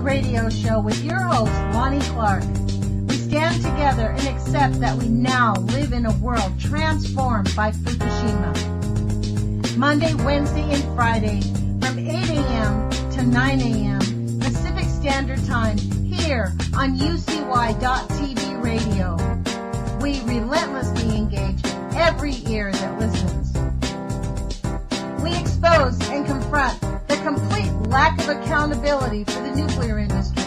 radio show with your host, Lonnie Clark. We stand together and accept that we now live in a world transformed by Fukushima. Monday, Wednesday, and Friday from 8 a.m. to 9 a.m. Pacific Standard Time here on UCY.TV radio. We relentlessly engage every ear that listens. We expose and confront the complete lack of accountability for the nuclear industry.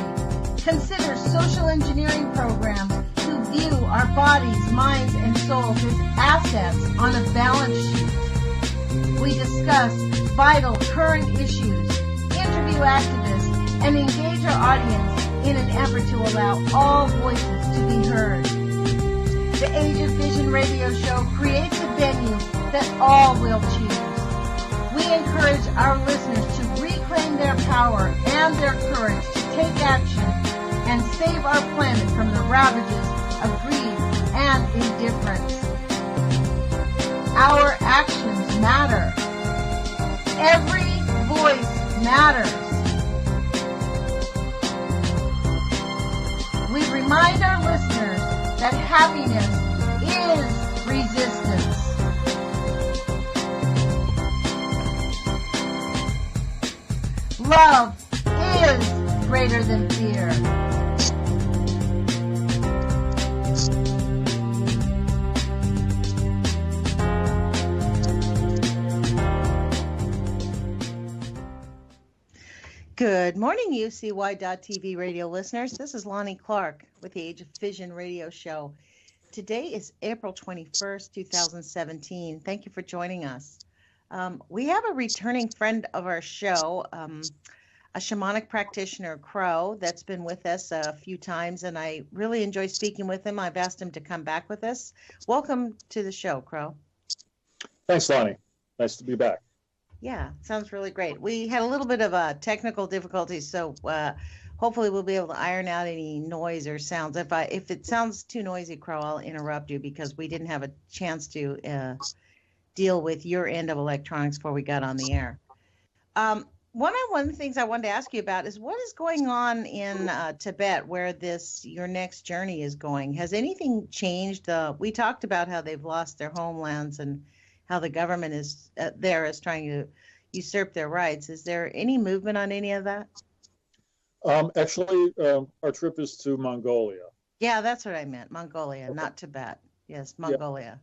Consider social engineering programs who view our bodies, minds, and souls as assets on a balance sheet. We discuss vital current issues, interview activists, and engage our audience in an effort to allow all voices to be heard. The Age of Fission radio show creates a venue that all will choose. We encourage our listeners to reclaim their power and their courage to take action and save our planet from the ravages of greed and indifference. Our actions matter. Every voice matters. We remind our listeners that happiness is resistance. Love is greater than fear. Good morning, UCY.TV radio listeners. This is Lonnie Clark with the Age of Fission radio show. Today is April 21st, 2017. Thank you for joining us. We have a returning friend of our show, a shamanic practitioner, Crow, that's been with us a few times, and I really enjoy speaking with him. I've asked him to come back with us. Welcome to the show, Crow. Thanks, Lonnie. Nice to be back. Yeah, sounds really great. We had a little bit of technical difficulties, so hopefully we'll be able to iron out any noise or sounds. If it sounds too noisy, Crow, I'll interrupt you because we didn't have a chance to deal with your end of electronics before we got on the air. One of the things I wanted to ask you about is what is going on in Tibet, where your next journey is going. Has anything changed? We talked about how they've lost their homelands and how the government is trying to usurp their rights. Is there any movement on any of that? Actually, our trip is to Mongolia. Yeah, that's what I meant. Mongolia, okay. Not Tibet. Yes, Mongolia.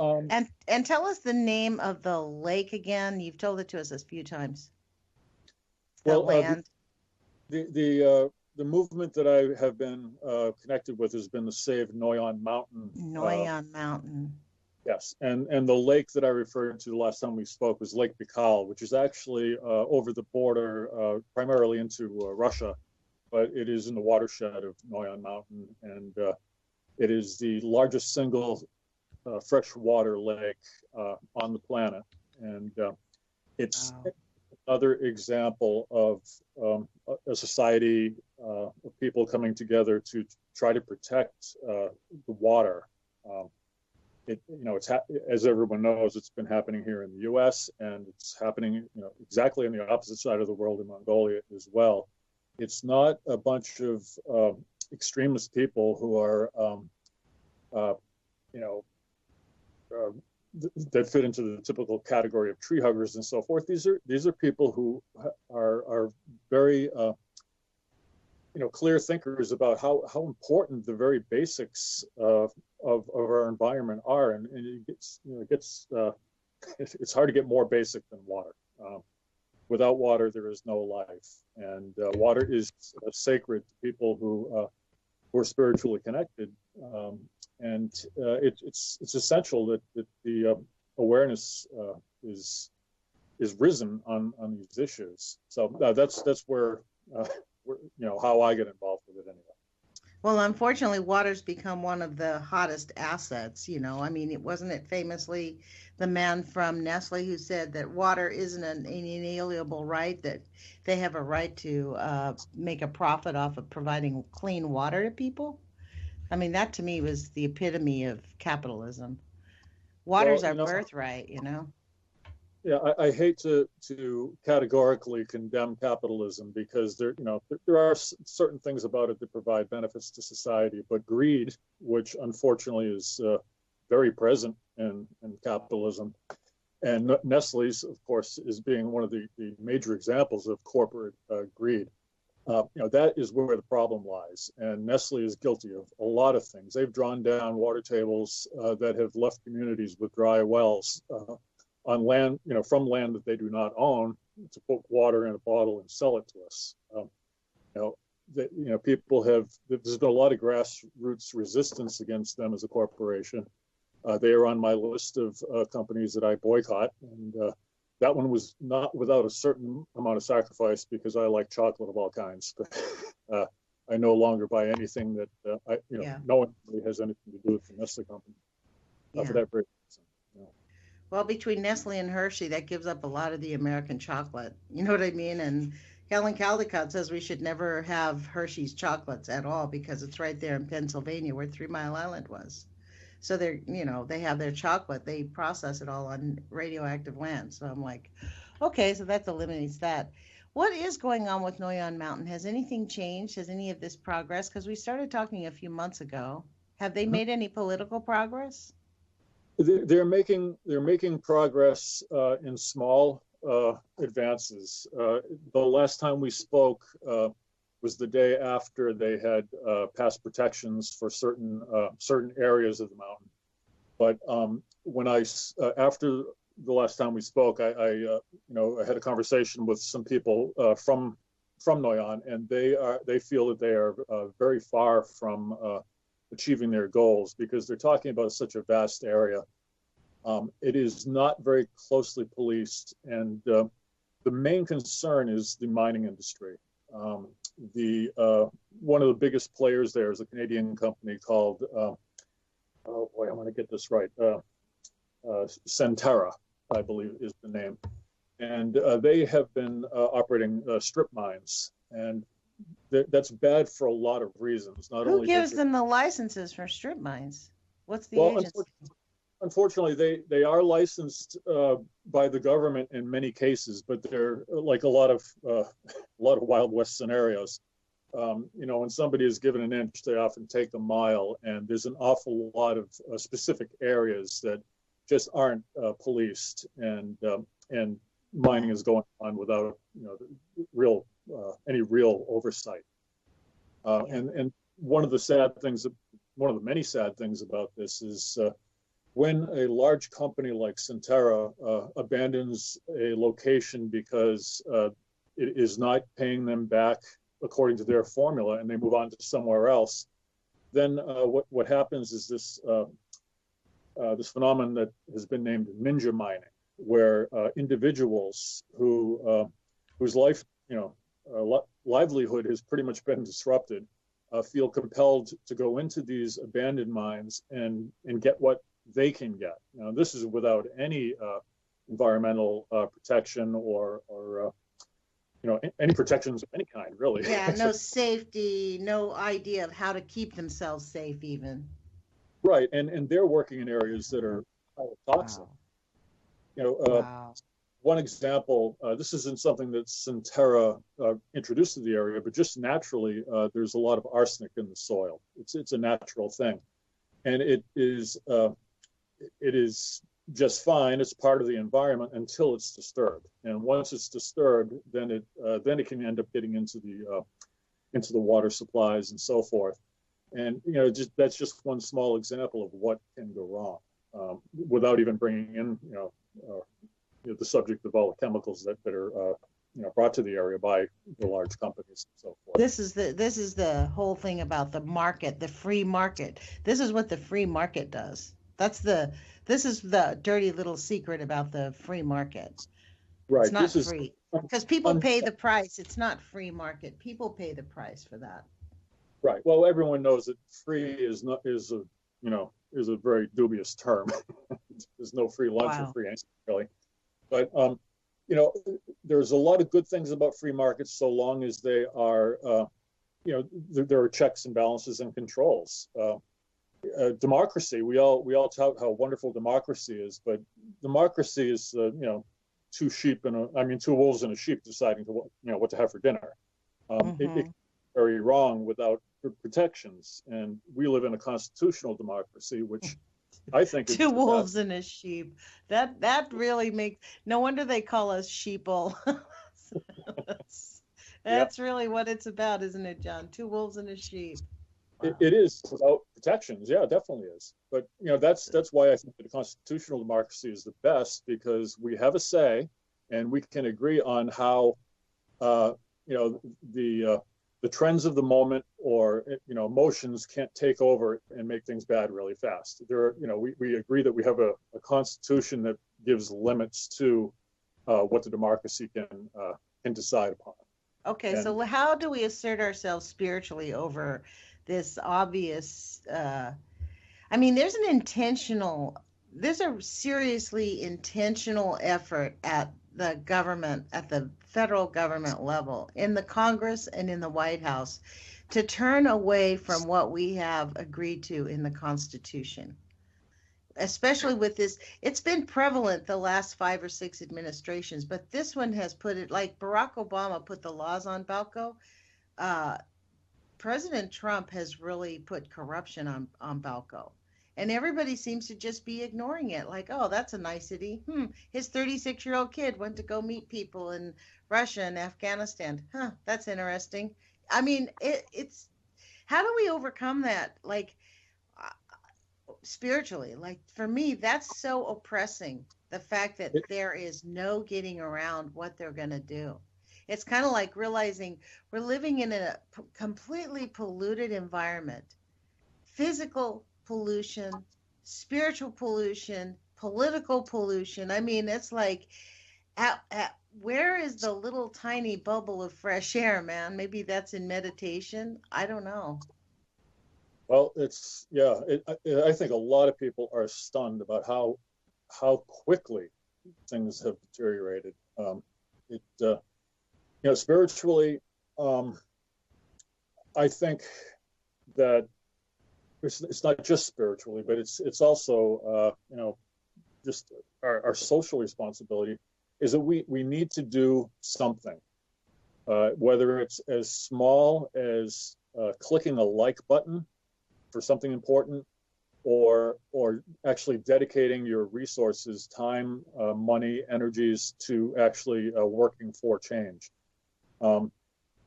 Yeah. And tell us the name of the lake again. You've told it to us a few times. The movement that I have been connected with has been the Save Noyon Mountain. Noyon Mountain. Yes, and the lake that I referred to the last time we spoke was Lake Baikal, which is actually over the border, primarily into Russia, but it is in the watershed of Noyon Mountain, and it is the largest single freshwater lake on the planet, and it's another example of a society of people coming together to try to protect the water. As everyone knows, it's been happening here in the U.S. and it's happening, exactly on the opposite side of the world in Mongolia as well. It's not a bunch of extremist people who are, that fit into the typical category of tree huggers and so forth. These are people who are very clear thinkers about how important the very basics of our environment are, and it's hard to get more basic than water. Without water, there is no life, and water is sacred to people who are spiritually connected, and it's essential that the awareness is risen on these issues. So that's where. How I get involved with it anyway. Well, unfortunately, water's become one of the hottest assets. Wasn't it famously the man from Nestle who said that water isn't an inalienable right, that they have a right to make a profit off of providing clean water to people? That to me was the epitome of capitalism. Water's our birthright, Yeah, I hate to categorically condemn capitalism because there are certain things about it that provide benefits to society, but greed, which unfortunately is very present in capitalism, and Nestle's, of course, is being one of the major examples of corporate greed. That is where the problem lies, and Nestle is guilty of a lot of things. They've drawn down water tables that have left communities with dry wells. On land, from land that they do not own, to put water in a bottle and sell it to us. People have. There's been a lot of grassroots resistance against them as a corporation. They are on my list of companies that I boycott, and that one was not without a certain amount of sacrifice because I like chocolate of all kinds. But I no longer buy anything that no one really has anything to do with the Nestle company for that very reason. Well, between Nestle and Hershey, that gives up a lot of the American chocolate. You know what I mean? And Helen Caldecott says we should never have Hershey's chocolates at all because it's right there in Pennsylvania where 3 Mile Island was. So they have their chocolate. They process it all on radioactive land. So I'm like, okay, so that eliminates that. What is going on with Noyon Mountain? Has anything changed? Has any of this progress? Because we started talking a few months ago. Have they made any political progress? They're making progress in small advances. The last time we spoke was the day after they had passed protections for certain areas of the mountain. But when after the last time we spoke, I had a conversation with some people from Noyon, and they feel that they are very far from achieving their goals because they're talking about such a vast area. It is not very closely policed, and the main concern is the mining industry. One of the biggest players there is a Canadian company called I want to get this right. Centerra, I believe, is the name, and they have been operating strip mines, and that's bad for a lot of reasons. Who gives them the licenses for strip mines? What's the agency? Unfortunately, they are licensed by the government in many cases, but they're like a lot of Wild West scenarios. When somebody is given an inch, they often take a mile, and there's an awful lot of specific areas that just aren't policed, and mining is going on without any real oversight. And one of the many sad things about this is when a large company like Centerra abandons a location because it is not paying them back according to their formula, and they move on to somewhere else, then what happens is this phenomenon that has been named ninja mining, where individuals whose livelihood has pretty much been disrupted feel compelled to go into these abandoned mines and get what they can get. Now, this is without any environmental protection or any protections of any kind, really. Yeah, no safety, no idea of how to keep themselves safe even. Right, and they're working in areas that are toxic. Wow. Wow. One example, this isn't something that Centerra introduced to the area, but just naturally, there's a lot of arsenic in the soil. It's a natural thing, and it is just fine. It's part of the environment until it's disturbed, and once it's disturbed, then it can end up getting into the water supplies and so forth. And that's just one small example of what can go wrong, without even bringing in the subject of all the chemicals that are brought to the area by the large companies and so forth. This is the whole thing about the market, the free market. This is what the free market does. This is the dirty little secret about the free market. Right. It's not free because people pay the price. It's not free market. People pay the price for that. Right. Well, everyone knows that free is a very dubious term. There's no free lunch or free anything, really. But there's a lot of good things about free markets so long as they are, there are checks and balances and controls. Democracy, we all tout how wonderful democracy is, but democracy is two wolves and a sheep deciding what to have for dinner. It's very wrong without protections. And we live in a constitutional democracy, which I think is two the wolves best. and a sheep. That really makes, no wonder they call us sheeple. Yeah, That's really what it's about, isn't it, John? Two wolves and a sheep. Wow. it is without protections. Yeah, it definitely is. But that's why I think that a constitutional democracy is the best, because we have a say, and we can agree on how the trends of the moment, or emotions can't take over and make things bad really fast. We agree that we have a constitution that gives limits to what the democracy can decide upon. Okay, so how do we assert ourselves spiritually over this obvious? There's a seriously intentional effort at the government, at the federal government level, in the Congress and in the White House, to turn away from what we have agreed to in the Constitution. Especially with this, it's been prevalent the last 5 or 6 administrations, but this one has put it, like Barack Obama put the laws on Balco. President Trump has really put corruption on Balco. And everybody seems to just be ignoring it. Like, oh, that's a nicety. His 36-year-old kid went to go meet people in Russia and Afghanistan. That's interesting. It's how do we overcome that? Like, spiritually, like for me, that's so oppressing. The fact that there is no getting around what they're going to do. It's kind of like realizing we're living in a completely polluted environment. Physical pollution, spiritual pollution, political pollution. It's like, where is the little tiny bubble of fresh air, man? Maybe that's in meditation. I don't know. Well, I think a lot of people are stunned about how quickly things have deteriorated. Spiritually, I think that it's not just spiritually, but it's also just our social responsibility is that we need to do something, whether it's as small as clicking a like button for something important, or actually dedicating your resources, time, money, energies to actually working for change.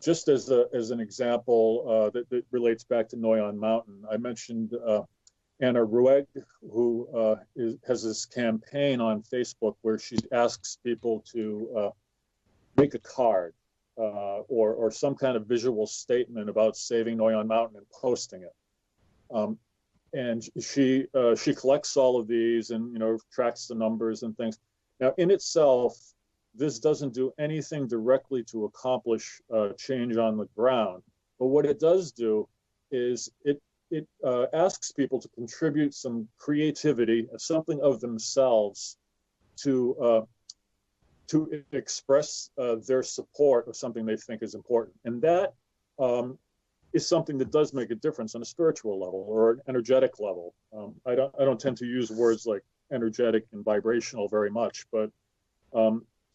Just as an example that relates back to Noyon Mountain, I mentioned Anna Rueg, who has this campaign on Facebook where she asks people to make a card or some kind of visual statement about saving Noyon Mountain and posting it. And she collects all of these and tracks the numbers and things. Now, in itself, this doesn't do anything directly to accomplish change on the ground. But what it does do is it asks people to contribute some creativity, something of themselves, to express their support of something they think is important, and that is something that does make a difference on a spiritual level or an energetic level. I don't tend to use words like energetic and vibrational very much, but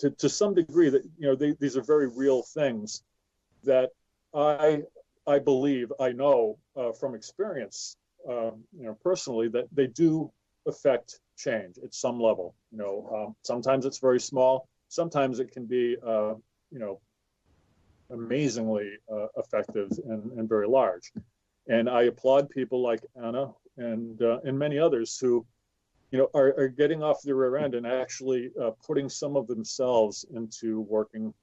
to some degree, that these are very real things that I believe, I know from experience, personally, that they do affect change at some level. Sometimes it's very small. Sometimes it can be, amazingly effective and very large. And I applaud people like Anna and many others who, are getting off the rear end and actually putting some of themselves into working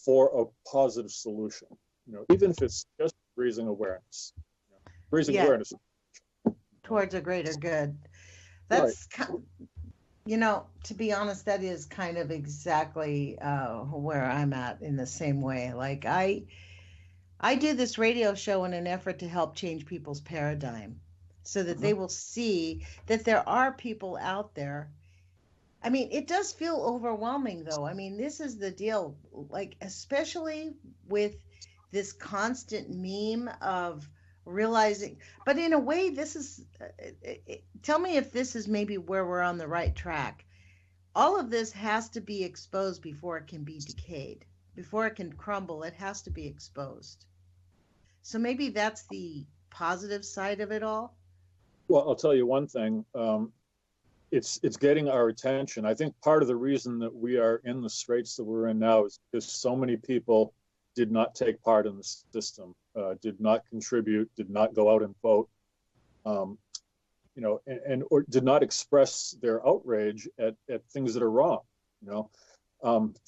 for a positive solution. Even if it's just raising awareness, awareness towards a greater good. That's right. To be honest, that is kind of exactly where I'm at in the same way. Like I do this radio show in an effort to help change people's paradigm so that they will see that there are people out there. It does feel overwhelming, though. This is the deal, like, especially with this constant meme of realizing, but in a way, this is, tell me if this is maybe where we're on the right track. all of this has to be exposed before it can be decayed. Before it can crumble, it has to be exposed. So maybe that's the positive side of it all. Well, I'll tell you one thing. It's getting our attention. I think part of the reason that we are in the straits that we're in now is because so many people did not take part in the system, did not contribute, did not go out and vote, or did not express their outrage at things that are wrong.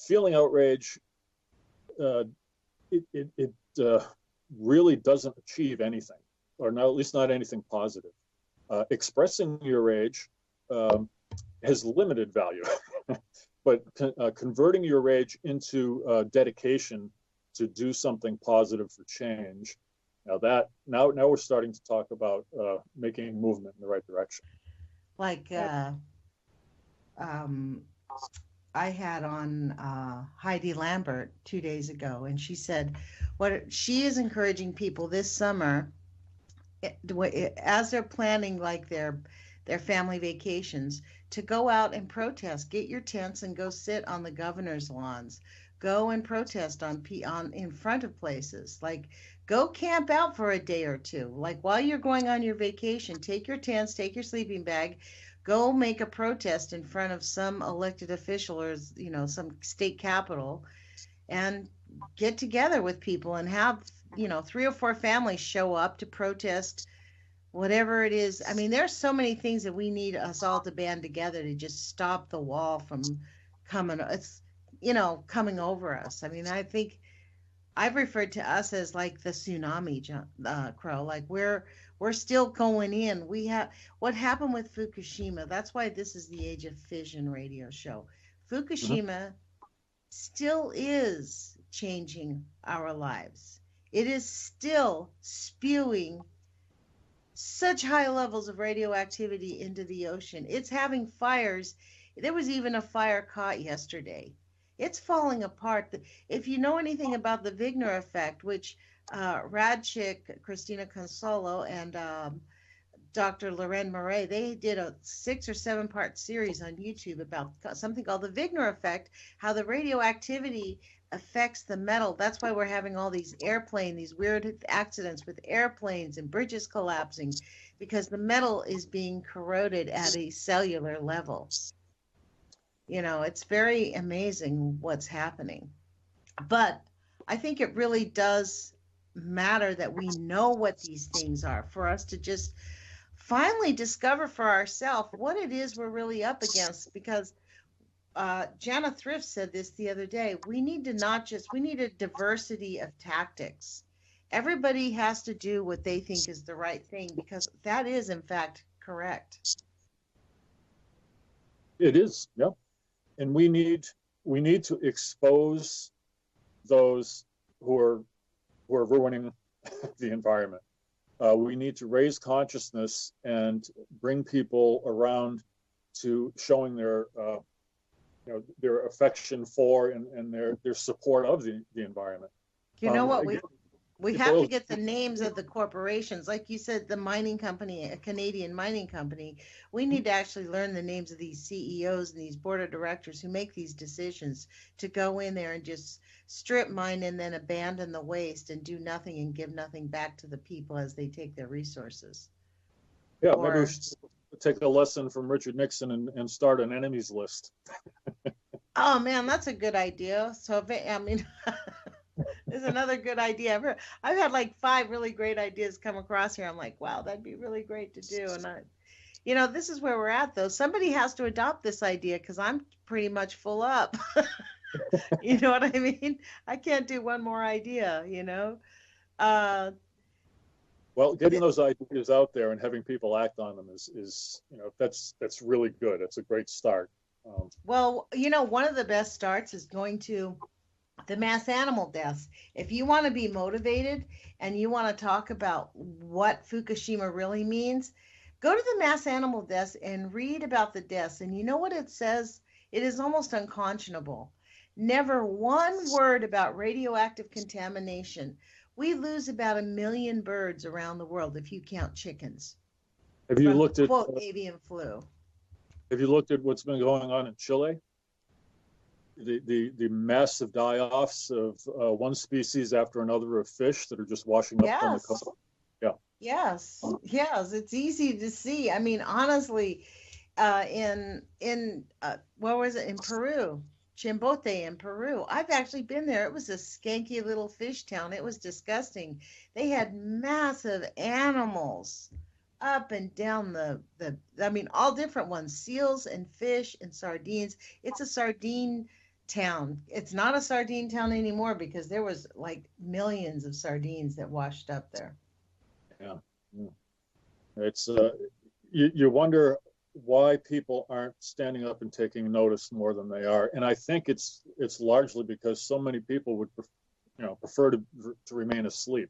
Feeling outrage, it really doesn't achieve anything, or not, at least not anything positive. Expressing your rage has limited value, but converting your rage into dedication to do something positive for change. Now we're starting to talk about making movement in the right direction. Like I had on Heidi Lambert 2 days ago, and she said what she is encouraging people this summer, as they're planning like their family vacations, to go out and protest. Get your tents and go sit on the governor's lawns. Go and protest on in front of places. Like, go camp out for a day or two. Like, while you're going on your vacation, take your tents, take your sleeping bag, go make a protest in front of some elected official or some state capitol, and get together with people and have 3 or 4 families show up to protest whatever it is. I mean, there's so many things that we need us all to band together to just stop the wall from coming over us. I mean, I think I've referred to us as like the tsunami, Crow. Like we're still going in. We have what happened with Fukushima. That's why this is the Age of Fission radio show. Fukushima still is changing our lives. It is still spewing such high levels of radioactivity into the ocean. It's having fires. There was even a fire caught yesterday. It's falling apart. If you know anything about the Wigner effect, which Radchik, Christina Consolo, and Dr. Loren Murray, they did a 6 or 7 part series on YouTube about something called the Wigner effect, how the radioactivity affects the metal. That's why we're having all these weird accidents with airplanes and bridges collapsing, because the metal is being corroded at a cellular level. It's very amazing what's happening. But I think it really does matter that we know what these things are, for us to just finally discover for ourselves what it is we're really up against. Because Jana Thrift said this the other day, we need a diversity of tactics. Everybody has to do what they think is the right thing, because that is in fact correct. It is, yeah. And we need to expose those who are ruining the environment. We need to raise consciousness and bring people around to showing their affection for and their support of the environment. We have to get the names of the corporations. Like you said, the mining company, a Canadian mining company, we need to actually learn the names of these CEOs and these board of directors who make these decisions to go in there and just strip mine and then abandon the waste and do nothing and give nothing back to the people as they take their resources. Yeah, maybe we should take a lesson from Richard Nixon and start an enemies list. Oh, man, that's a good idea. So, there's another good idea. I've had like 5 really great ideas come across here. I'm like, wow, that'd be really great to do. And this is where we're at, though. Somebody has to adopt this idea, because I'm pretty much full up. You know what I mean? I can't do one more idea, Well, getting those ideas out there and having people act on them is that's really good. It's a great start. Well, one of the best starts is going to the mass animal deaths. If you want to be motivated and you want to talk about what Fukushima really means, go to the mass animal deaths and read about the deaths. And you know what it says? It is almost unconscionable. Never one word about radioactive contamination. We lose about 1 million birds around the world if you count chickens. Have you looked at avian flu? Have you looked at what's been going on in Chile? The massive die-offs of one species after another of fish that are just washing up on the Yes. coast. Yeah. Yes. Yes. It's easy to see. I mean, honestly, in what was it in Peru? Chimbote in Peru. I've actually been there. It was a skanky little fish town. It was disgusting. They had massive animals up and down the I mean all different ones, seals and fish and sardines. It's a sardine town. It's not a sardine town anymore because there was like millions of sardines that washed up there. Yeah. Yeah. It's you wonder why people aren't standing up and taking notice more than they are, and I think it's largely because so many people would prefer to remain asleep.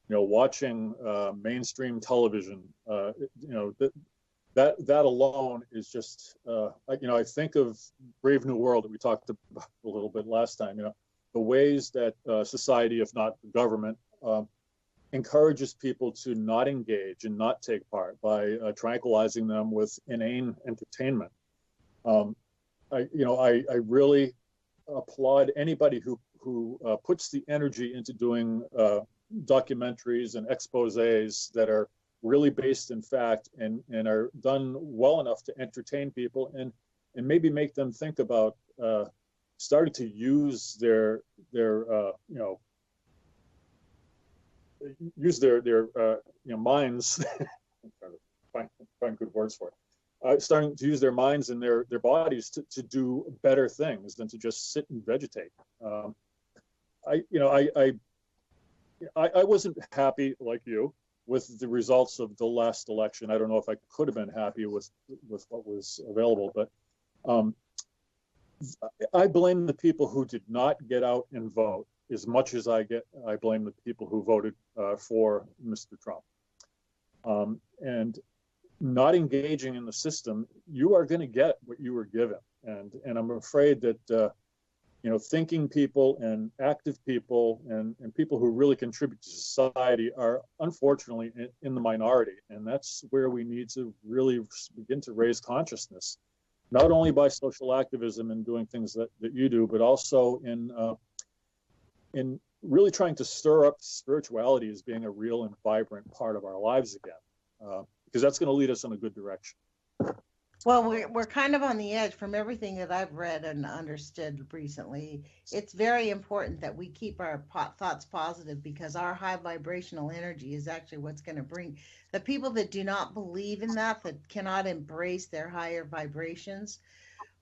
Watching mainstream television, that alone is just I think of Brave New World that we talked about a little bit last time. The ways that society, if not the government, encourages people to not engage and not take part by tranquilizing them with inane entertainment. I really applaud anybody who puts the energy into doing documentaries and exposés that are really based in fact and are done well enough to entertain people and maybe make them think about starting to use their minds. I'm trying to find good words for it. Starting to use their minds and their bodies to do better things than to just sit and vegetate. I wasn't happy like you with the results of the last election. I don't know if I could have been happy with what was available, but I blame the people who did not get out and vote as much as I blame the people who voted for Mr. Trump. And not engaging in the system, you are going to get what you were given. And I'm afraid that thinking people and active people and people who really contribute to society are unfortunately in the minority. And that's where we need to really begin to raise consciousness, not only by social activism and doing things that you do, but also in really trying to stir up spirituality as being a real and vibrant part of our lives again, because that's going to lead us in a good direction. Well, we're kind of on the edge from everything that I've read and understood recently. It's very important that we keep our thoughts positive because our high vibrational energy is actually what's going to bring the people that do not believe in that cannot embrace their higher vibrations,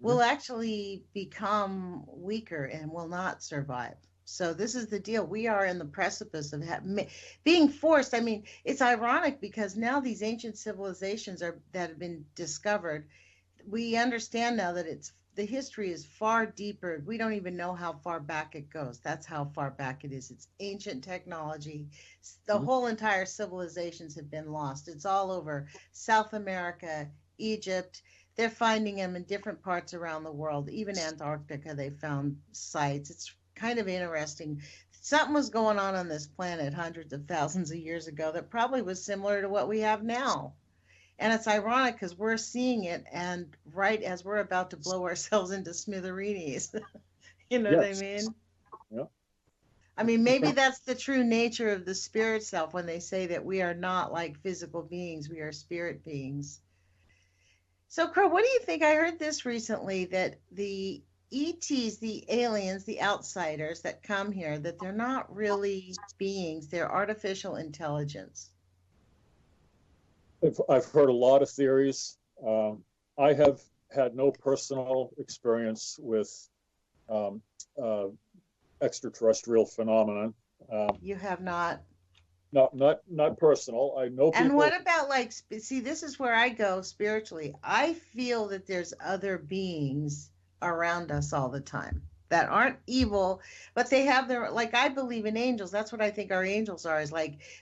will actually become weaker and will not survive. So this is the deal. We are in the precipice of being forced. I mean, it's ironic because now these ancient civilizations that have been discovered, we understand now that the history is far deeper. We don't even know how far back it goes. That's how far back it is. It's ancient technology. The whole entire civilizations have been lost. It's all over South America, Egypt. They're finding them in different parts around the world. Even Antarctica, they found sites. It's kind of interesting. Something was going on this planet hundreds of thousands of years ago that probably was similar to what we have now. And it's ironic because we're seeing it and right as we're about to blow ourselves into smithereens. You know what I mean? Yeah. I mean, maybe that's the true nature of the spirit self when they say that we are not like physical beings, we are spirit beings. So, Crow, what do you think? I heard this recently that the ETs, the aliens, the outsiders that come here, that they're not really beings, they're artificial intelligence. I've heard a lot of theories. I have had no personal experience with extraterrestrial phenomenon. You have not? Not personal. I know people. And what about see, this is where I go spiritually. I feel that there's other beings around us all the time that aren't evil, but they have their, I believe in angels. That's what I think our angels are, is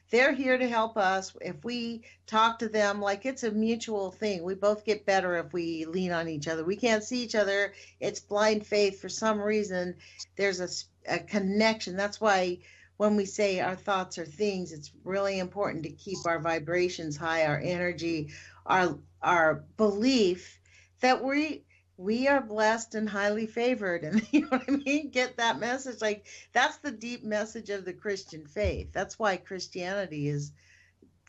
they're here to help us. If we talk to them, it's a mutual thing. We both get better if we lean on each other. We can't see each other. It's blind faith. For some reason, there's a connection. That's why when we say our thoughts are things, it's really important to keep our vibrations high, our energy, our our belief that we are blessed and highly favored, and you know what I mean? Get that message. Like, that's the deep message of the Christian faith. That's why Christianity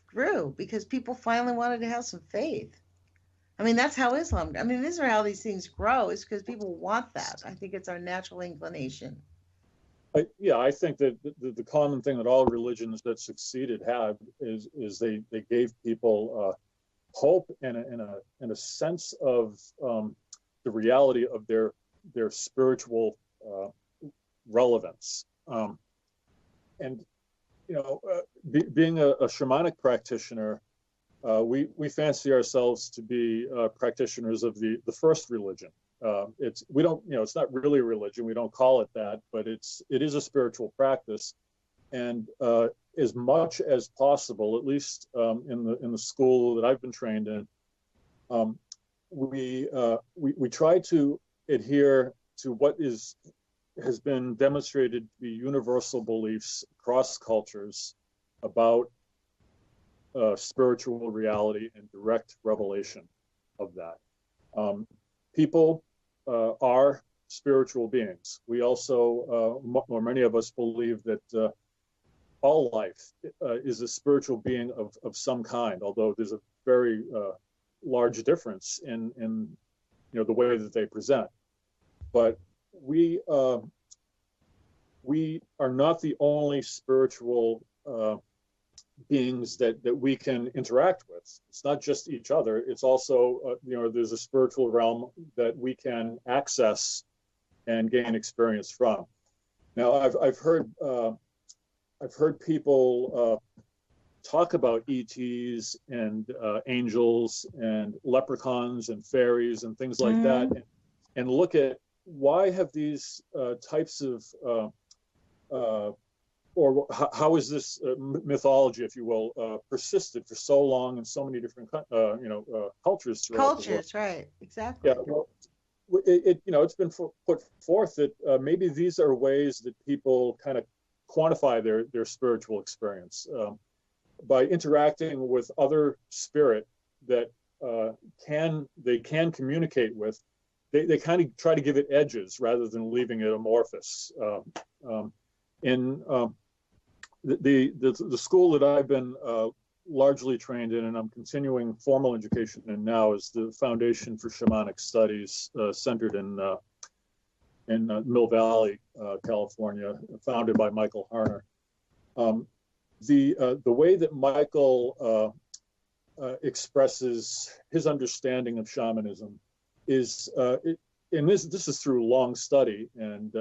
grew, because people finally wanted to have some faith. I mean, that's how Islam, I mean, these are how these things grow, is because people want that. I think it's our natural inclination. I think that the common thing that all religions that succeeded had is they gave people hope and a sense of the reality of their spiritual relevance. And being a shamanic practitioner, we fancy ourselves to be practitioners of the first religion. It's not really a religion. We don't call it that, but it is a spiritual practice. And as much as possible, at least in the school that I've been trained in, we try to adhere to what has been demonstrated to be universal beliefs across cultures about spiritual reality and direct revelation of that. People are spiritual beings. We also, or many of us, believe that all life is a spiritual being of some kind, although there's a very large difference in the way that they present. But we are not the only spiritual beings that we can interact with. It's not just each other. It's also, there's a spiritual realm that we can access and gain experience from. Now, I've heard people talk about ETs and angels and leprechauns and fairies and things like that, and look at why have these types of or how is this mythology, if you will, persisted for so long in so many different cultures throughout the world. Right? Exactly. Yeah. Well, it's been put forth that maybe these are ways that people kind of quantify their spiritual experience by interacting with other spirit that they can communicate with. They kind of try to give it edges rather than leaving it amorphous. In the school that I've been largely trained in, and I'm continuing formal education in now, is the Foundation for Shamanic Studies, centered in Mill Valley, California, founded by Michael Harner. The way that Michael expresses his understanding of shamanism is, and this is through long study and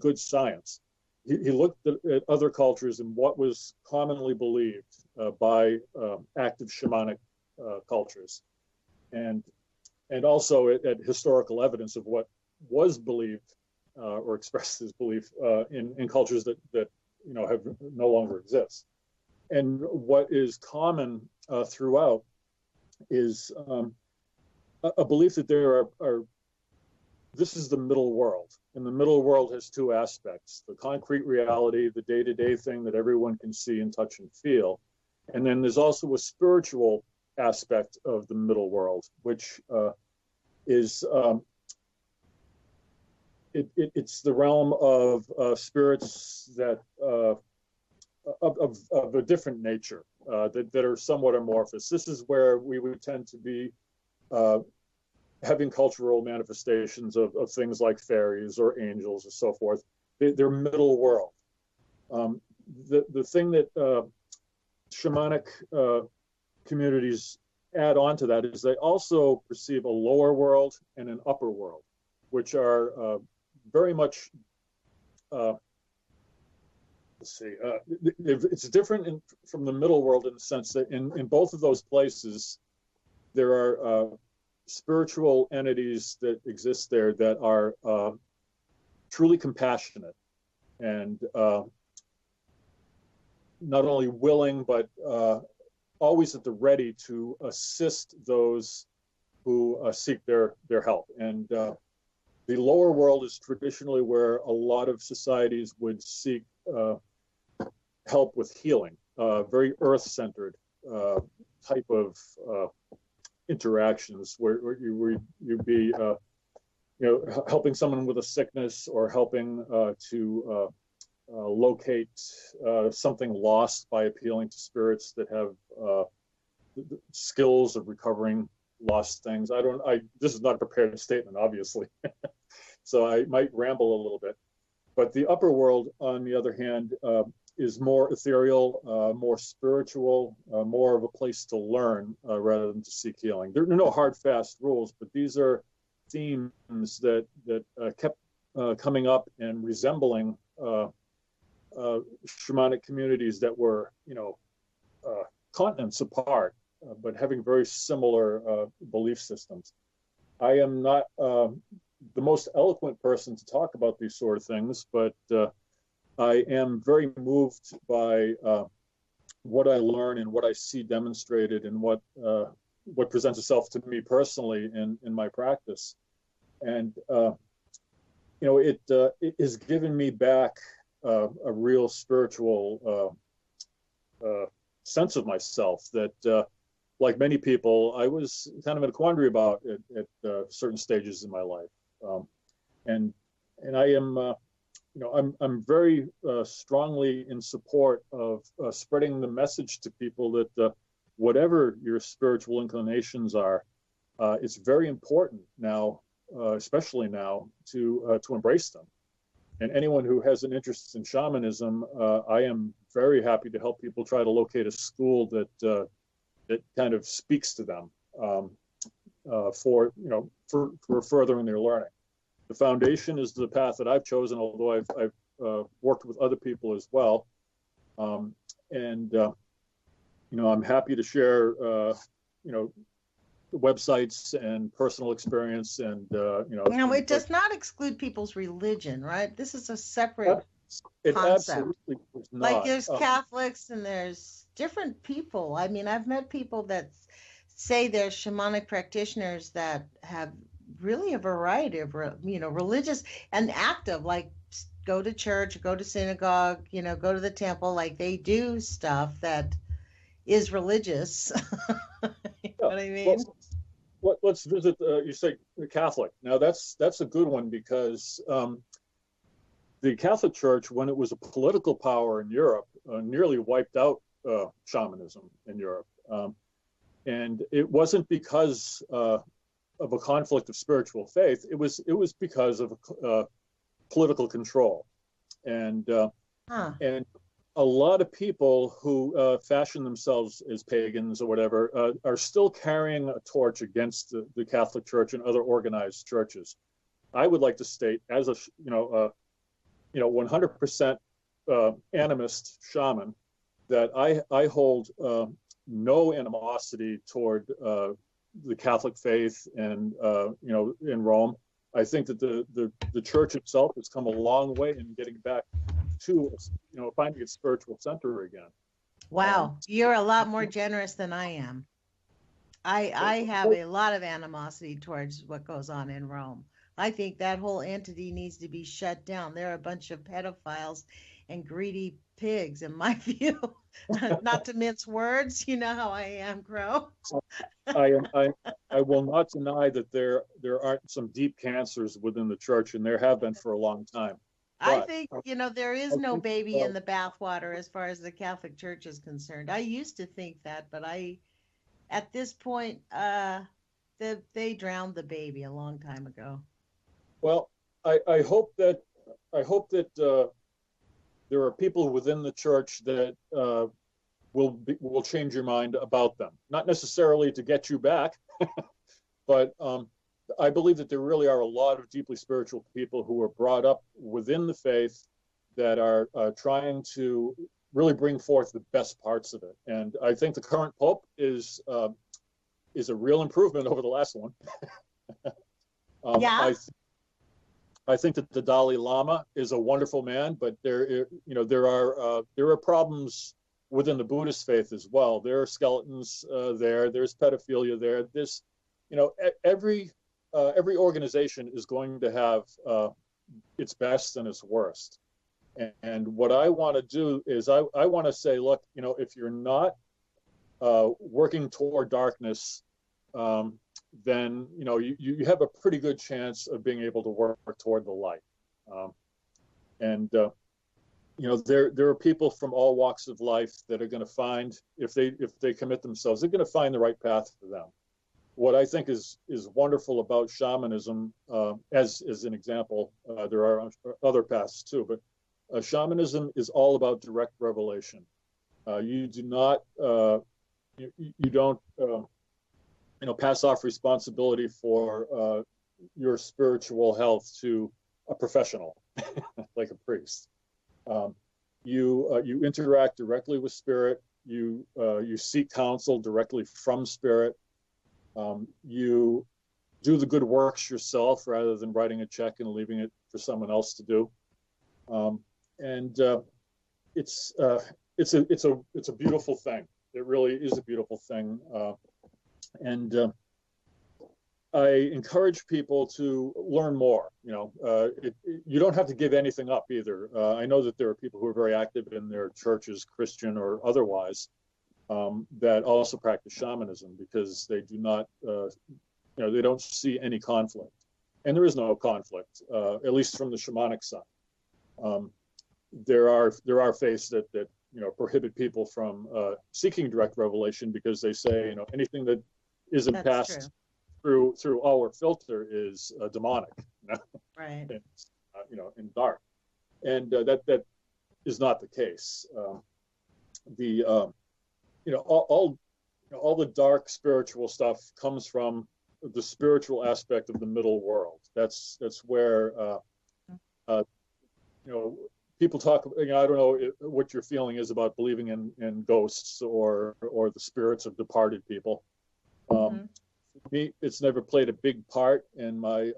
good science. He looked at other cultures and what was commonly believed by active shamanic cultures, and also at historical evidence of what was believed or expressed as belief in cultures that have no longer exist. And what is common throughout is a belief that there are this is the middle world. And the middle world has two aspects: the concrete reality, the day-to-day thing that everyone can see and touch and feel. And then there's also a spiritual aspect of the middle world, which is it's the realm of spirits that of a different nature that are somewhat amorphous. This is where we would tend to be having cultural manifestations of things like fairies or angels and so forth. They're middle world. The thing that shamanic communities add on to that is they also perceive a lower world and an upper world, which are very much, it's different from the middle world in the sense that in both of those places, there are spiritual entities that exist there that are truly compassionate and not only willing, but always at the ready to assist those who seek their help. And the lower world is traditionally where a lot of societies would seek help with healing, very earth-centered type of interactions where you'd be helping someone with a sickness or helping to locate something lost by appealing to spirits that have skills of recovering lost things. This is not a prepared statement, obviously. So I might ramble a little bit. But the upper world, on the other hand, is more ethereal, more spiritual, more of a place to learn rather than to seek healing. There are no hard, fast rules, but these are themes that kept coming up and resembling shamanic communities that were, continents apart, but having very similar belief systems. I am not the most eloquent person to talk about these sort of things, but I am very moved by what I learn and what I see demonstrated and what presents itself to me personally in my practice. And it has given me back a real spiritual sense of myself that, like many people, I was kind of in a quandary about at certain stages in my life. And I am, I'm very strongly in support of spreading the message to people that whatever your spiritual inclinations are, it's very important now, especially now, to embrace them. And anyone who has an interest in shamanism, I am very happy to help people try to locate a school that kind of speaks to them for furthering their learning. The foundation is the path that I've chosen, although I've worked with other people as well. I'm happy to share, websites and personal experience and, Now, it does not exclude people's religion, right? This is a separate it concept. absolutely does not. Like there's Catholics and there's different people. I mean, I've met people that say they're shamanic practitioners that have really a variety of, religious and active, like go to church, go to synagogue, go to the temple. Like they do stuff that is religious. You know what I mean? Let's visit, you say Catholic. Now that's a good one because the Catholic Church, when it was a political power in Europe, nearly wiped out shamanism in Europe. And it wasn't because of a conflict of spiritual faith. It was because of political control. And a lot of people who fashion themselves as pagans or whatever are still carrying a torch against the Catholic Church and other organized churches. I would like to state, as a 100% animist shaman, that I hold no animosity toward the Catholic faith and in Rome. I think that the church itself has come a long way in getting back to finding its spiritual center again. Wow, you're a lot more generous than I am. I have a lot of animosity towards what goes on in Rome. I think that whole entity needs to be shut down. They're a bunch of pedophiles and greedy pigs, in my view. Not to mince words, you know how I am, Crow. I will not deny that there aren't some deep cancers within the church, and there have been for a long time. I think, there is no baby in the bathwater as far as the Catholic Church is concerned. I used to think that, but at this point, they drowned the baby a long time ago. Well, I hope that there are people within the church that will change your mind about them. Not necessarily to get you back, but I believe that there really are a lot of deeply spiritual people who are brought up within the faith that are trying to really bring forth the best parts of it. And I think the current Pope is a real improvement over the last one. Yeah. I think that the Dalai Lama is a wonderful man, but there are problems within the Buddhist faith as well. There are skeletons there. There's pedophilia there. There's, every organization is going to have its best and its worst. And what I want to do is I want to say, look, if you're not working toward darkness, then you have a pretty good chance of being able to work toward the light. And there are people from all walks of life that are going to find, if they commit themselves, they're going to find the right path for them. What I think is wonderful about shamanism, as an example, there are other paths too, but shamanism is all about direct revelation. You do not, you don't, pass off responsibility for your spiritual health to a professional, like a priest. You interact directly with spirit. You seek counsel directly from spirit. You do the good works yourself rather than writing a check and leaving it for someone else to do. It's a beautiful thing. It really is a beautiful thing. I encourage people to learn more. You don't have to give anything up either. I know that there are people who are very active in their churches, Christian or otherwise, that also practice shamanism because they do not, they don't see any conflict, and there is no conflict, at least from the shamanic side. There are faiths that prohibit people from seeking direct revelation because they say anything that isn't That's passed true. through our filter is demonic, Right. and, and dark, and that is not the case. All the dark spiritual stuff comes from the spiritual aspect of the middle world. That's where people talk. I don't know what your feeling is about believing in ghosts or the spirits of departed people. Mm-hmm. For me, it's never played a big part in my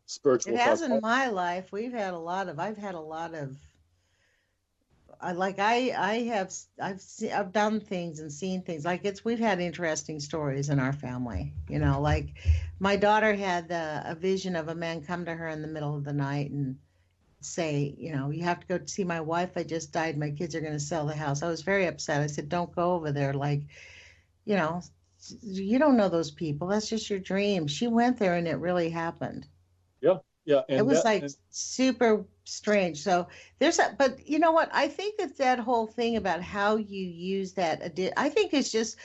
spiritual. It has in my life. I've had a lot of. I've done things and seen things we've had interesting stories in our family. Like my daughter had a vision of a man come to her in the middle of the night and say, you have to go see my wife. I just died. My kids are going to sell the house. I was very upset. I said, don't go over there. You don't know those people. That's just your dream. She went there and it really happened. Yeah. And it was super strange. So but you know what? I think that whole thing about how you use that, I think it's just,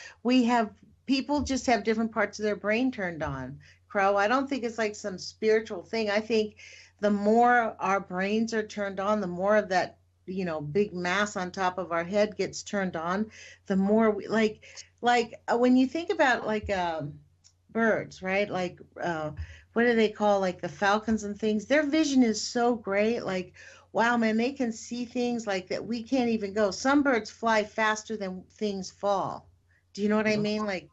people just have different parts of their brain turned on. Crow, I don't think it's like some spiritual thing. I think the more our brains are turned on, the more of that, big mass on top of our head gets turned on, the more we when you think about birds, right? What do they call the falcons and things? Their vision is so great. Wow, man, they can see things that we can't even go. Some birds fly faster than things fall. Do you know what I mean?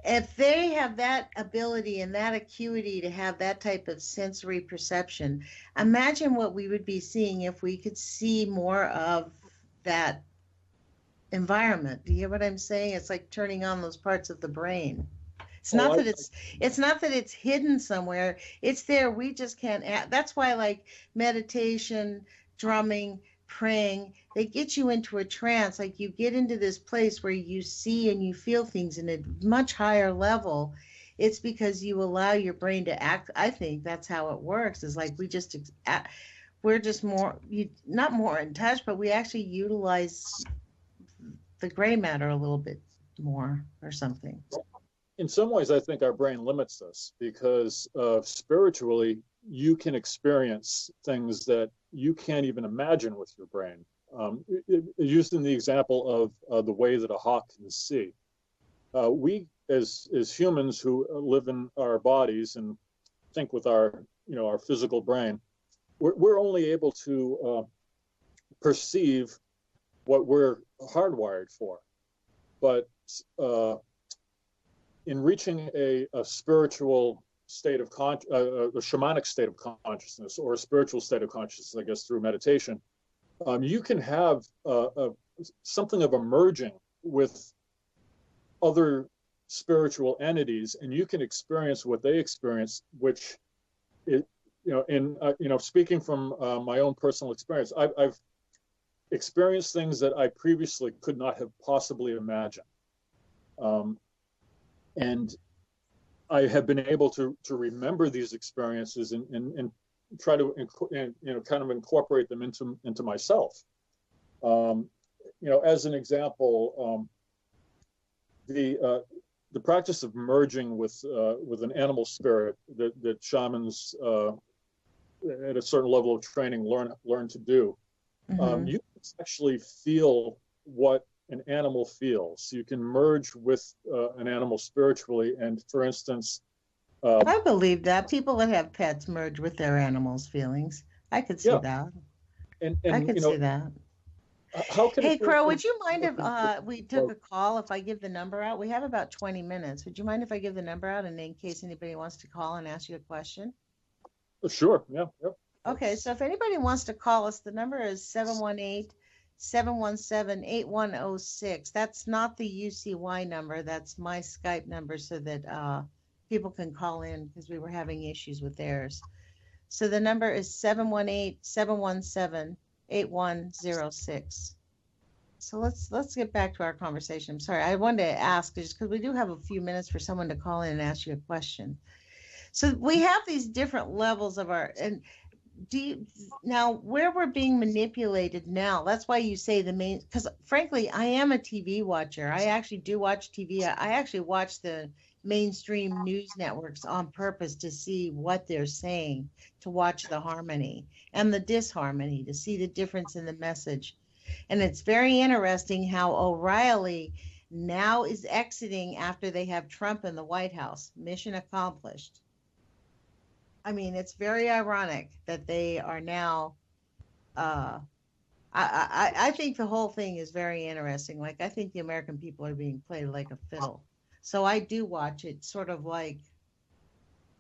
If they have that ability and that acuity to have that type of sensory perception, imagine what we would be seeing if we could see more of that environment. Do you hear what I'm saying? It's like turning on those parts of the brain. It's not that it's hidden somewhere. It's there. We just can't. That's why meditation, drumming, praying, they get you into a trance. You get into this place where you see and you feel things in a much higher level. It's because you allow your brain to act. I think that's how it works. Is we're just not more in touch, but we actually utilize the gray matter a little bit more or something. In some ways, I think our brain limits us because spiritually, you can experience things that you can't even imagine with your brain. Using the example of the way that a hawk can see, we as humans who live in our bodies and think with our physical brain, we're only able to perceive what we're hardwired for. But in reaching a spiritual state of a shamanic state of consciousness, or a spiritual state of consciousness, I guess, through meditation, you can have something of a merging with other spiritual entities, and you can experience what they experience, which speaking from my own personal experience, I've experienced things that I previously could not have possibly imagined. And I have been able to remember these experiences and try to kind of incorporate them into myself. As an example, the practice of merging with an animal spirit that shamans at a certain level of training learn to do. Mm-hmm. You can actually feel what an animal feels. So you can merge with an animal spiritually, and for instance, I believe that people that have pets merge with their animals' feelings. I could see yeah, that. and I could see that. how can Hey, a Crow, person would you mind if we took a call if I give the number out? We have about 20 minutes. Would you mind if I give the number out and in case anybody wants to call and ask you a question? Sure, yeah. Okay, so if anybody wants to call us, the number is 718-717-8106. That's not the UCY number. That's my Skype number so that people can call in because we were having issues with theirs. So the number is 718-717-8106. So let's get back to our conversation. I'm sorry, I wanted to ask just because we do have a few minutes for someone to call in and ask you a question. So we have these different levels of now where we're being manipulated now, that's why you say the main, because frankly, I am a TV watcher. I actually do watch TV. I actually watch the mainstream news networks on purpose to see what they're saying, to watch the harmony and the disharmony, to see the difference in the message. And it's very interesting how O'Reilly now is exiting after they have Trump in the White House. Mission accomplished. I mean, it's very ironic that they are now. I think the whole thing is very interesting. Like, I think the American people are being played like a fiddle. So I do watch it, sort of like,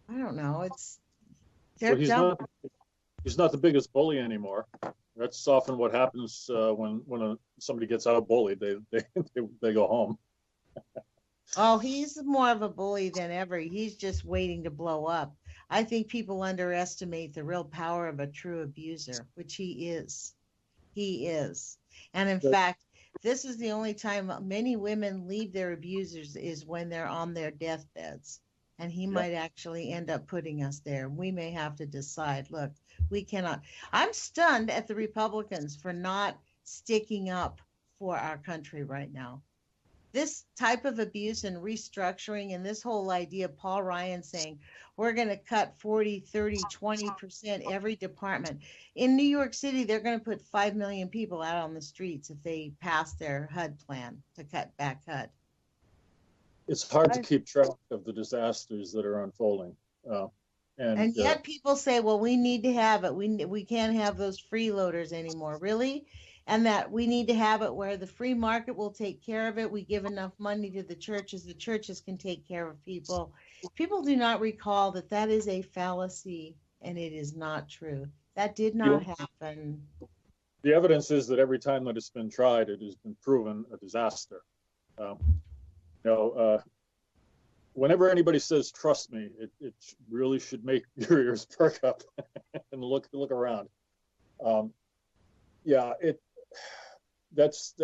I don't know. They're dumb. He's not the biggest bully anymore. That's often what happens when somebody gets out bullied. They go home. Oh, he's more of a bully than ever. He's just waiting to blow up. I think people underestimate the real power of a true abuser, which he is. He is. And in fact, this is the only time many women leave their abusers is when they're on their deathbeds. And he might actually end up putting us there. We may have to decide, look, we cannot. I'm stunned at the Republicans for not sticking up for our country right now. This type of abuse and restructuring and this whole idea, Paul Ryan saying, we're going to cut 40, 30, 20% every department. In New York City, they're going to put 5 million people out on the streets if they pass their HUD plan to cut back HUD. It's hard to keep track of the disasters that are unfolding. And yet people say, well, we need to have it. We can't have those freeloaders anymore. Really? And that we need to have it where the free market will take care of it. We give enough money to the churches can take care of people. People do not recall that is a fallacy and it is not true. That did not happen. The evidence is that every time that it's been tried, it has been proven a disaster. Whenever anybody says, trust me, it really should make your ears perk up and look around. That's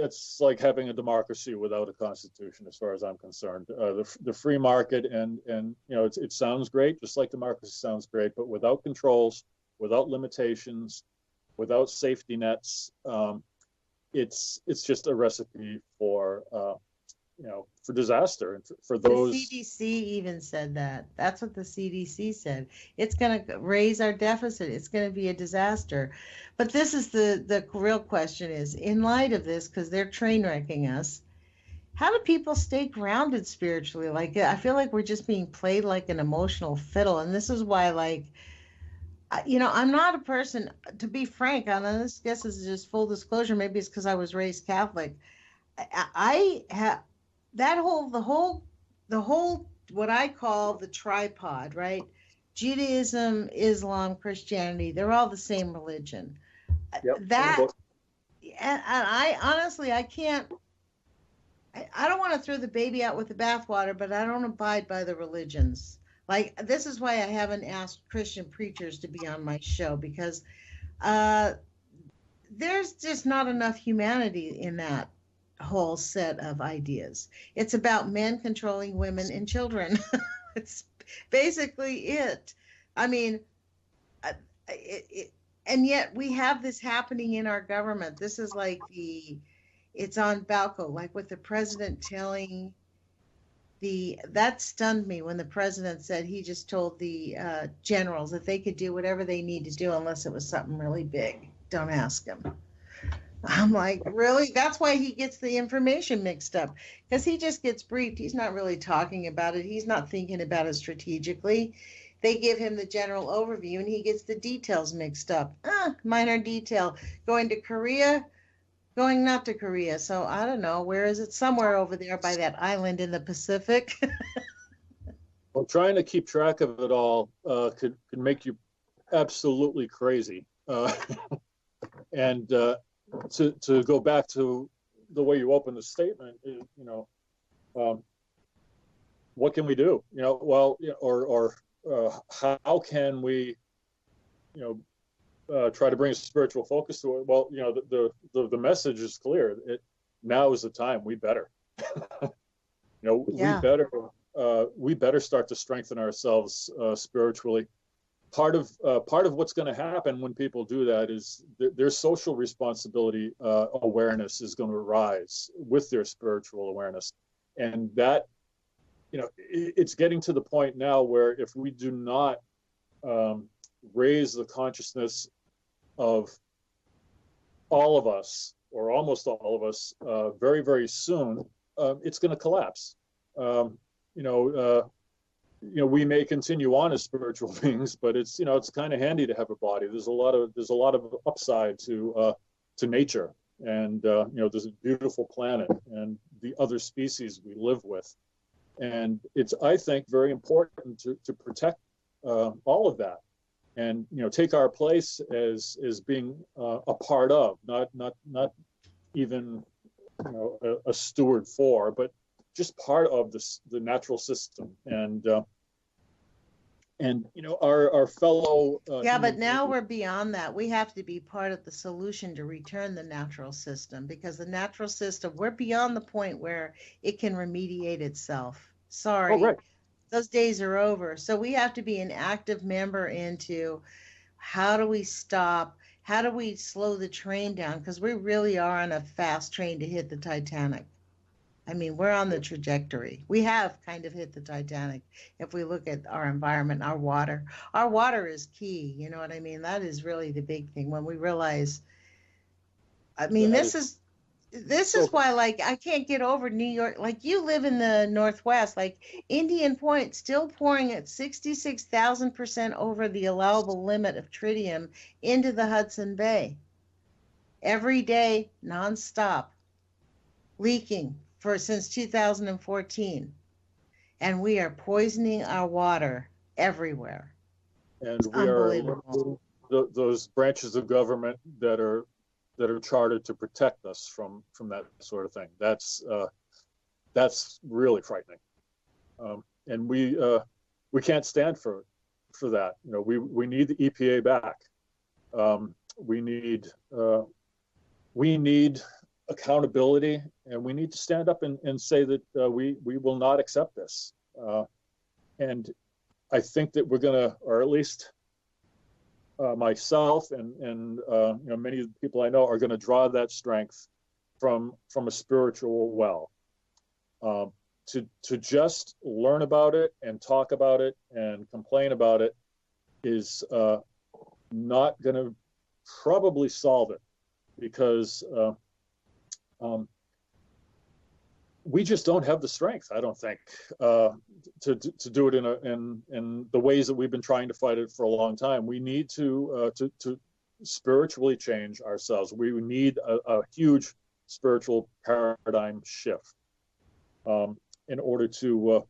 like having a democracy without a constitution, as far as I'm concerned. The free market and it sounds great, just like democracy sounds great, but without controls, without limitations, without safety nets, it's just a recipe for disaster and for those. The CDC even said that. That's what the CDC said. It's going to raise our deficit. It's going to be a disaster. But this is the real question is, in light of this, because they're train wrecking us, how do people stay grounded spiritually? Like, I feel like we're just being played like an emotional fiddle. And this is why, like, I'm not a person, to be frank, and this guess is just full disclosure. Maybe it's because I was raised Catholic. I have the whole what I call the tripod, right? Judaism, Islam, Christianity, they're all the same religion. Yep. And I honestly, I don't want to throw the baby out with the bathwater, but I don't abide by the religions. Like, this is why I haven't asked Christian preachers to be on my show, because there's just not enough humanity in that whole set of ideas. It's about men controlling women and children. It's basically it. I mean, and yet we have this happening in our government. This is like it's on Balco, like with the president telling that stunned me when the president said he just told the generals that they could do whatever they need to do unless it was something really big. Don't ask him. I'm like, really? That's why he gets the information mixed up, because he just gets briefed. He's not really talking about it. He's not thinking about it strategically. They give him the general overview and he gets the details mixed up. Minor detail. Going to Korea, going not to Korea. So I don't know. Where is it? Somewhere over there by that island in the Pacific. Well, trying to keep track of it all could make you absolutely crazy. And to go back to the way you opened the statement, what can we do? How can we, try to bring a spiritual focus to it? Well, the message is clear. Now is the time. We better, we better start to strengthen ourselves spiritually. Part of what's going to happen when people do that is their social responsibility awareness is going to rise with their spiritual awareness, and that, it's getting to the point now where if we do not raise the consciousness of all of us, or almost all of us, very, very soon, it's going to collapse. We may continue on as spiritual beings, but it's kind of handy to have a body. There's a lot of upside to nature, and there's a beautiful planet and the other species we live with, and it's, I think, very important to protect all of that, and take our place as being a part of, not even a steward for, but just part of the natural system, and our fellow but now we're beyond that. We have to be part of the solution to return the natural system, because the natural system, we're beyond the point where it can remediate itself. Sorry. Oh, right. Those days are over. So we have to be an active member into how do we stop, how do we slow the train down, because we really are on a fast train to hit the Titanic. I mean, we're on the trajectory. We have kind of hit the Titanic. If we look at our environment, our water is key. You know what I mean? That is really the big thing when we realize, I mean, this is why, like, I can't get over New York. Like, you live in the Northwest, like Indian Point, still pouring at 66,000% over the allowable limit of tritium into the Hudson Bay. Every day, nonstop, leaking since 2014. And we are poisoning our water everywhere. And we are those branches of government that are chartered to protect us from that sort of thing. That's really frightening, and we can't stand for that. We need the EPA back. We need accountability, and we need to stand up and say that we will not accept this. And I think that we're gonna, or at least myself and many of the people I know are going to draw that strength from a spiritual well. To just learn about it and talk about it and complain about it is not going to probably solve it, because we just don't have the strength, I don't think, to do it in the ways that we've been trying to fight it for a long time. We need to spiritually change ourselves. We need a huge spiritual paradigm shift in order to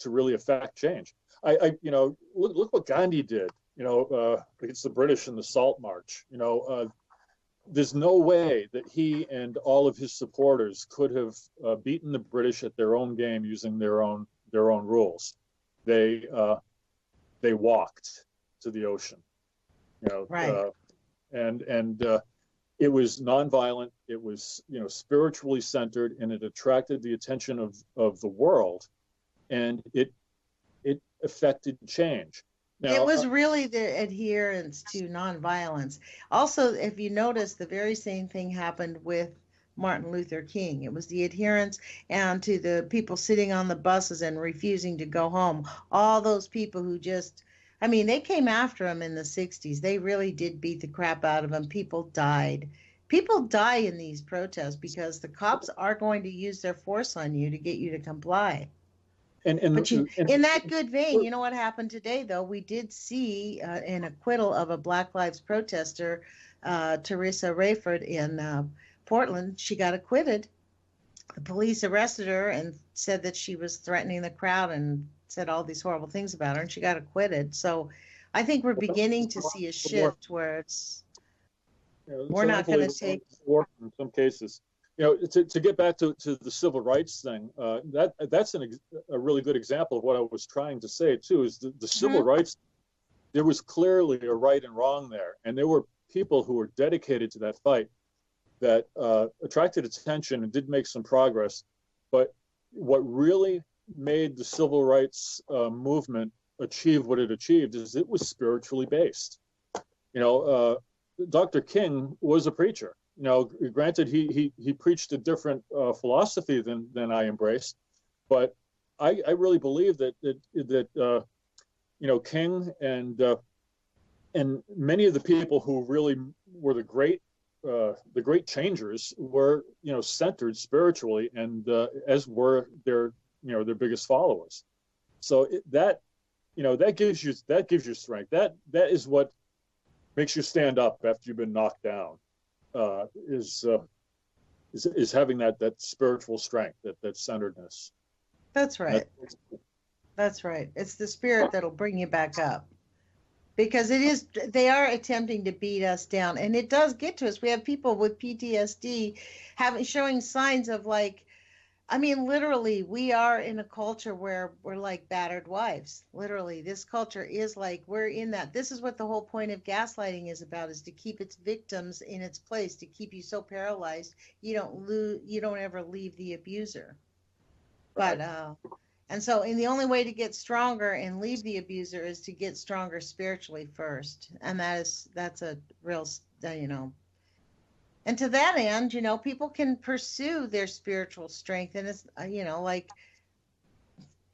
really affect change. Look what Gandhi did, against the British in the Salt March. There's no way that he and all of his supporters could have beaten the British at their own game using their own rules. They walked to the ocean, right? it was nonviolent, it was, spiritually centered, and it attracted the attention of the world, and it affected change. Now, It was really the adherence to nonviolence. Also, if you notice, the very same thing happened with Martin Luther King. It was the adherence and to the people sitting on the buses and refusing to go home. All those people who just, I mean, they came after him in the 60s. They really did beat the crap out of him. People died. People die in these protests because the cops are going to use their force on you to get you to comply. and But and, and in that good vein, you know what happened today, though? We did see an acquittal of a Black Lives protester, Teresa Rayford in Portland. She got acquitted. The police arrested her and said that she was threatening the crowd and said all these horrible things about her, and she got acquitted. So I think we're beginning to see a shift where it's we're not going to take work in some cases. To get back to the civil rights thing, that's a really good example of what I was trying to say too. Is the civil rights? There was clearly a right and wrong there, and there were people who were dedicated to that fight that attracted attention and did make some progress. But what really made the civil rights movement achieve what it achieved is it was spiritually based. Dr. King was a preacher. Granted, he preached a different philosophy than I embraced, but I really believe that King and many of the people who really were the great changers were centered spiritually, and as were their biggest followers. So that gives you strength. That is what makes you stand up after you've been knocked down. Is having that spiritual strength, that centeredness. That's right. That's right. It's the spirit that'll bring you back up. Because they are attempting to beat us down, and it does get to us. We have people with PTSD showing signs of literally, we are in a culture where we're like battered wives. Literally, this culture is like, we're in that. This is what the whole point of gaslighting is about, is to keep its victims in its place, to keep you so paralyzed you don't ever leave the abuser. But and the only way to get stronger and leave the abuser is to get stronger spiritually first, and that's a real And to that end, people can pursue their spiritual strength, and it's,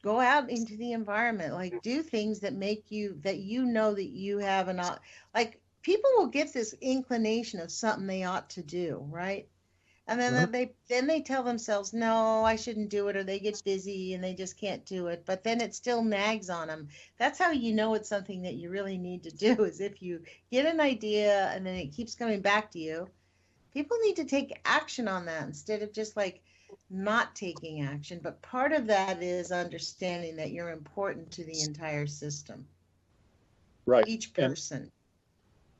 go out into the environment, do things that make you, that you have people will get this inclination of something they ought to do, right? And then they tell themselves, no, I shouldn't do it, or they get busy and they just can't do it. But then it still nags on them. That's how you know it's something that you really need to do, is if you get an idea and then it keeps coming back to you. People need to take action on that instead of just not taking action. But part of that is understanding that you're important to the entire system. Right. Each person.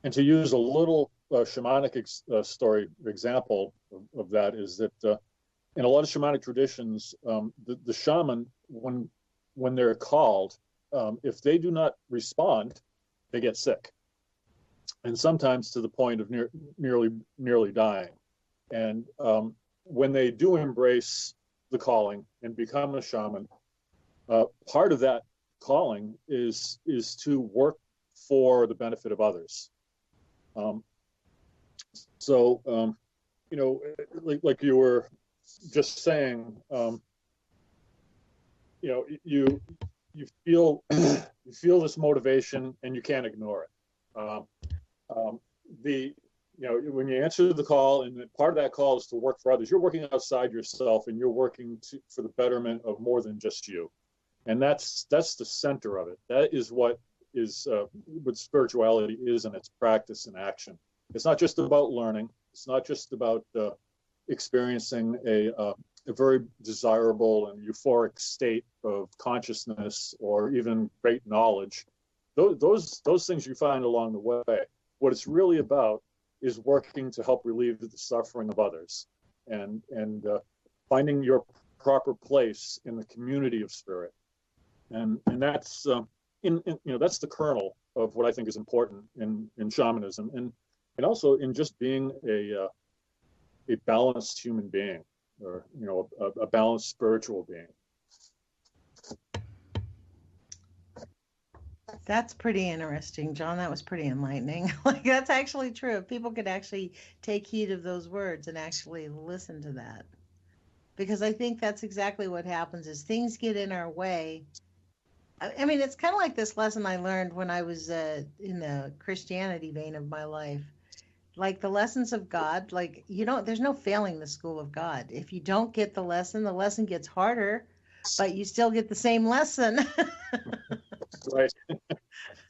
And to use a little shamanic story example of that is that in a lot of shamanic traditions, the shaman, when they're called, if they do not respond, they get sick, and sometimes to the point of nearly dying. And when they do embrace the calling and become a shaman, part of that calling is to work for the benefit of others. Like you were just saying, you feel this motivation and you can't ignore it. When you answer the call, and part of that call is to work for others, you're working outside yourself, and you're working for the betterment of more than just you. And that's the center of it. That is what spirituality is in its practice and action. It's not just about learning. It's not just about experiencing a very desirable and euphoric state of consciousness or even great knowledge. Those things you find along the way. What it's really about is working to help relieve the suffering of others, and finding your proper place in the community of spirit, and that's that's the kernel of what I think is important in shamanism. And and also in just being a balanced human being, or a balanced spiritual being. That's pretty interesting, John. That was pretty enlightening. Like, that's actually true. If people could actually take heed of those words and actually listen to that. Because I think that's exactly what happens is things get in our way. I mean, it's kind of like this lesson I learned when I was in the Christianity vein of my life. Like the lessons of God, like, there's no failing the school of God. If you don't get the lesson gets harder, but you still get the same lesson. Right.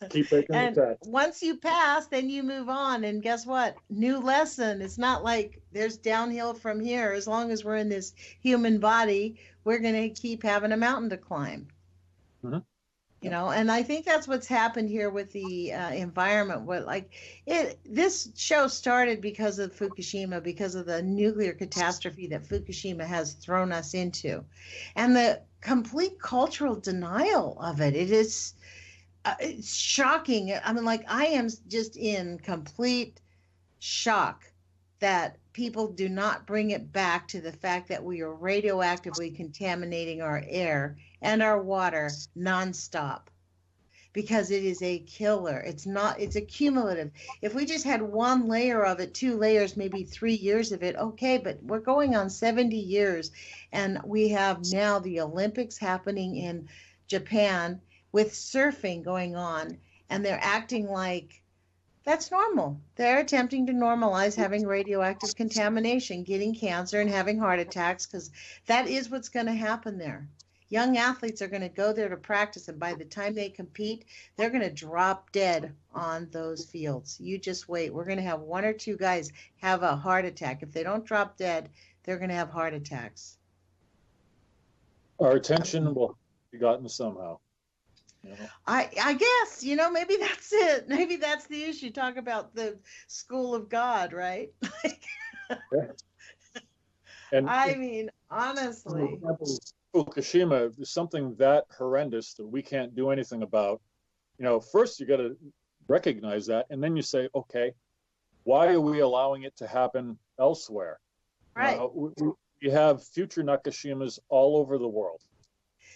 Keep taking the test. Once you pass, then you move on. And guess what? New lesson. It's not like there's downhill from here. As long as we're in this human body, we're going to keep having a mountain to climb. Mm-hmm. And I think that's what's happened here with the environment. This show started because of Fukushima, because of the nuclear catastrophe that Fukushima has thrown us into, and the complete cultural denial of it. It is it's shocking. I mean, I am just in complete shock that people do not bring it back to the fact that we are radioactively contaminating our air and our water nonstop, because it is a killer. It's a cumulative. If we just had one layer of it, 2 layers, maybe 3 years of it, okay, but we're going on 70 years. And we have now the Olympics happening in Japan with surfing going on, and they're acting like that's normal. They're attempting to normalize having radioactive contamination, getting cancer, and having heart attacks, because that is what's going to happen there. Young athletes are going to go there to practice, and by the time they compete, they're going to drop dead on those fields. You just wait. We're going to have 1 or 2 guys have a heart attack. If they don't drop dead, they're going to have heart attacks. Our attention will be gotten somehow. I guess, maybe that's it. Maybe that's the issue. Talk about the school of God, right? Yeah. And I mean, honestly. Fukushima is something that horrendous that we can't do anything about. First you got to recognize that, and then you say, okay, why are we allowing it to happen elsewhere? Right. We have future Nakashimas all over the world.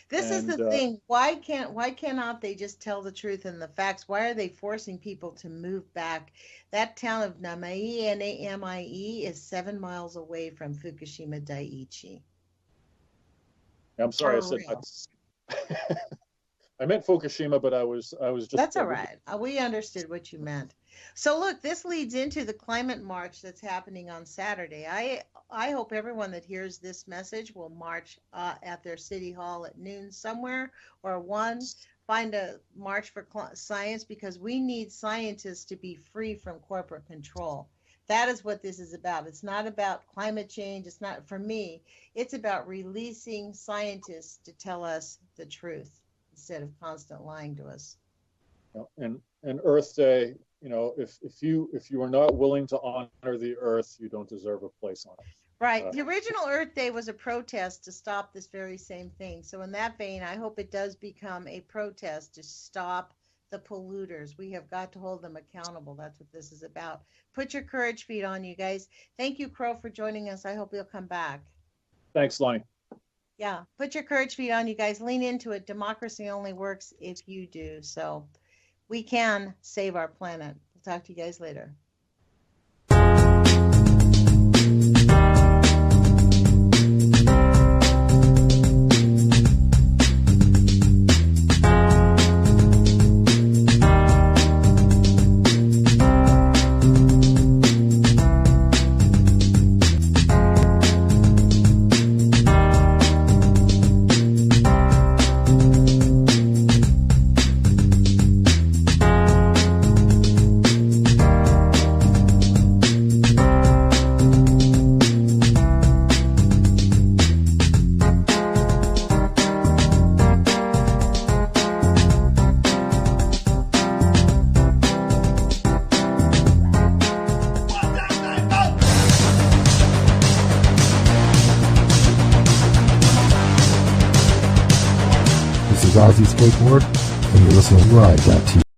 This is the thing. Why cannot they just tell the truth and the facts? Why are they forcing people to move back? That town of Namie, Namie, is 7 miles away from Fukushima Daiichi. I'm sorry, I said that. I meant Fukushima, but I was just. That's all right. We understood what you meant. So look, this leads into the climate march that's happening on Saturday. I hope everyone that hears this message will march at their city hall at noon somewhere, or find a march for science, because we need scientists to be free from corporate control. That is what this is about. It's not about climate change. It's not, for me, it's about releasing scientists to tell us the truth instead of constant lying to us. And Earth Day, if you are not willing to honor the Earth, you don't deserve a place on it. Right. The original Earth Day was a protest to stop this very same thing. So in that vein, I hope it does become a protest to stop the polluters. We have got to hold them accountable. That's what this is about. Put your courage feet on, you guys. Thank you, Crow, for joining us. I hope you'll come back. Thanks, Lonnie. Yeah, put your courage feet on, you guys. Lean into it. Democracy only works if you do. So we can save our planet. We'll talk to you guys later. Ozzy Skateboard, and you're listening to Ride.TV.